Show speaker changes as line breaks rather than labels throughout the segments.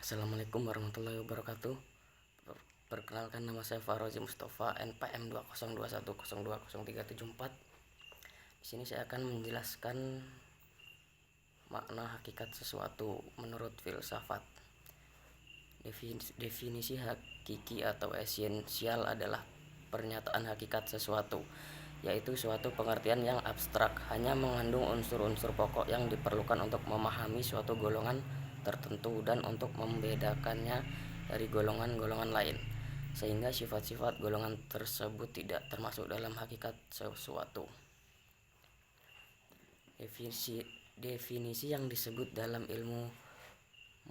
Assalamualaikum warahmatullahi wabarakatuh. Perkenalkan, nama saya Farozi Mustafa, NPM 20210203744. Di sini saya akan menjelaskan makna hakikat sesuatu menurut filsafat. Definisi hakiki atau esensial adalah pernyataan hakikat sesuatu, yaitu suatu pengertian yang abstrak, hanya mengandung unsur-unsur pokok yang diperlukan untuk memahami suatu golongan tertentu dan untuk membedakannya dari golongan-golongan lain, sehingga sifat-sifat golongan tersebut tidak termasuk dalam hakikat sesuatu. Definisi yang disebut dalam ilmu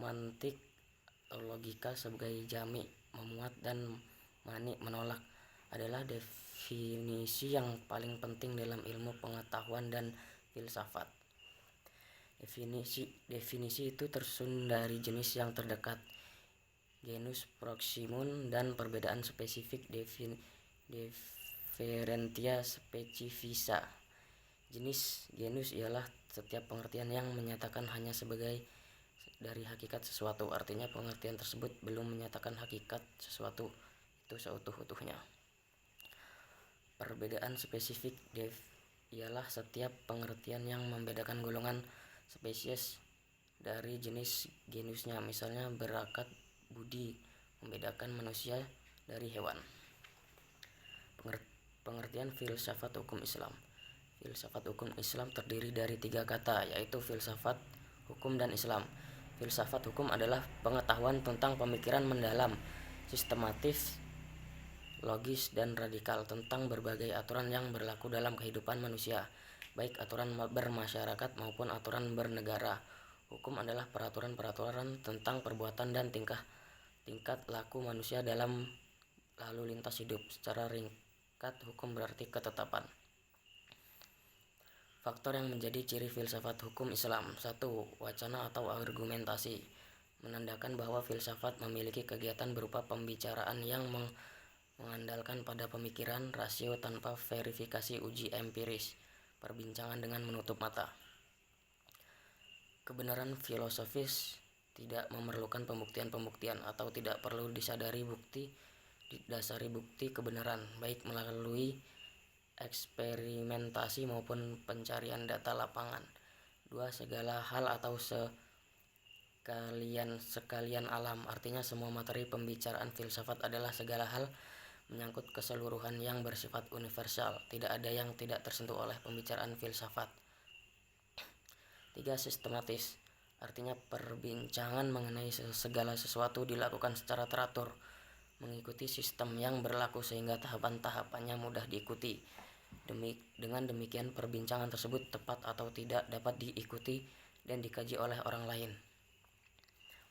mantik atau logika sebagai jami, memuat, dan mani, menolak adalah definisi yang paling penting dalam ilmu pengetahuan dan filsafat. Definisi itu tersusun dari jenis yang terdekat, genus proximum, dan perbedaan spesifik, differentia specifica. Genus ialah setiap pengertian yang menyatakan hanya sebagai dari hakikat sesuatu, artinya pengertian tersebut belum menyatakan hakikat sesuatu itu seutuh-utuhnya. Perbedaan spesifik ialah setiap pengertian yang membedakan golongan spesies dari jenis genusnya, misalnya berakat budi membedakan manusia dari hewan. Pengertian filsafat hukum Islam. Filsafat hukum Islam terdiri dari 3 kata, yaitu filsafat, hukum, dan Islam. Filsafat hukum adalah pengetahuan tentang pemikiran mendalam, sistematis, logis, dan radikal tentang berbagai aturan yang berlaku dalam kehidupan manusia, baik aturan bermasyarakat maupun aturan bernegara. Hukum adalah peraturan-peraturan tentang perbuatan dan tingkat laku manusia dalam lalu lintas hidup. Secara ringkat, hukum berarti ketetapan. Faktor yang menjadi ciri filsafat hukum Islam. 1. Wacana atau argumentasi, menandakan bahwa filsafat memiliki kegiatan berupa pembicaraan yang mengandalkan pada pemikiran rasio tanpa verifikasi uji empiris, perbincangan dengan menutup mata. Kebenaran filosofis tidak memerlukan pembuktian atau tidak perlu didasari bukti kebenaran, baik melalui eksperimentasi maupun pencarian data lapangan. 2. Segala hal atau sekalian alam, artinya semua materi pembicaraan filsafat adalah segala hal menyangkut keseluruhan yang bersifat universal, tidak ada yang tidak tersentuh oleh pembicaraan filsafat. 3. Sistematis, artinya perbincangan mengenai segala sesuatu dilakukan secara teratur, mengikuti sistem yang berlaku sehingga tahapan-tahapannya mudah diikuti. Dengan demikian perbincangan tersebut tepat atau tidak dapat diikuti dan dikaji oleh orang lain.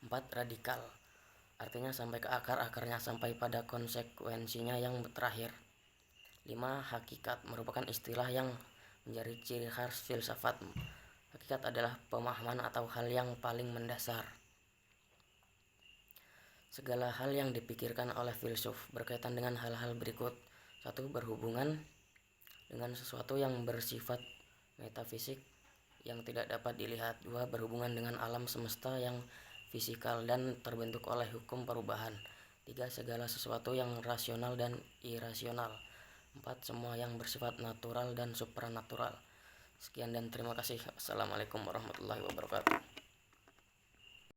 4. Radikal, artinya sampai ke akar-akarnya, sampai pada konsekuensinya yang terakhir. 5. Hakikat, merupakan istilah yang menjadi ciri khas filsafat. Hakikat adalah pemahaman atau hal yang paling mendasar. Segala hal yang dipikirkan oleh filsuf berkaitan dengan hal-hal berikut. 1. Berhubungan dengan sesuatu yang bersifat metafisik yang tidak dapat dilihat. 2. Berhubungan dengan alam semesta yang fisikal dan terbentuk oleh hukum perubahan. 3. Segala sesuatu yang rasional dan irasional. 4. Semua yang bersifat natural dan supranatural. Sekian dan terima kasih. Assalamualaikum warahmatullahi wabarakatuh.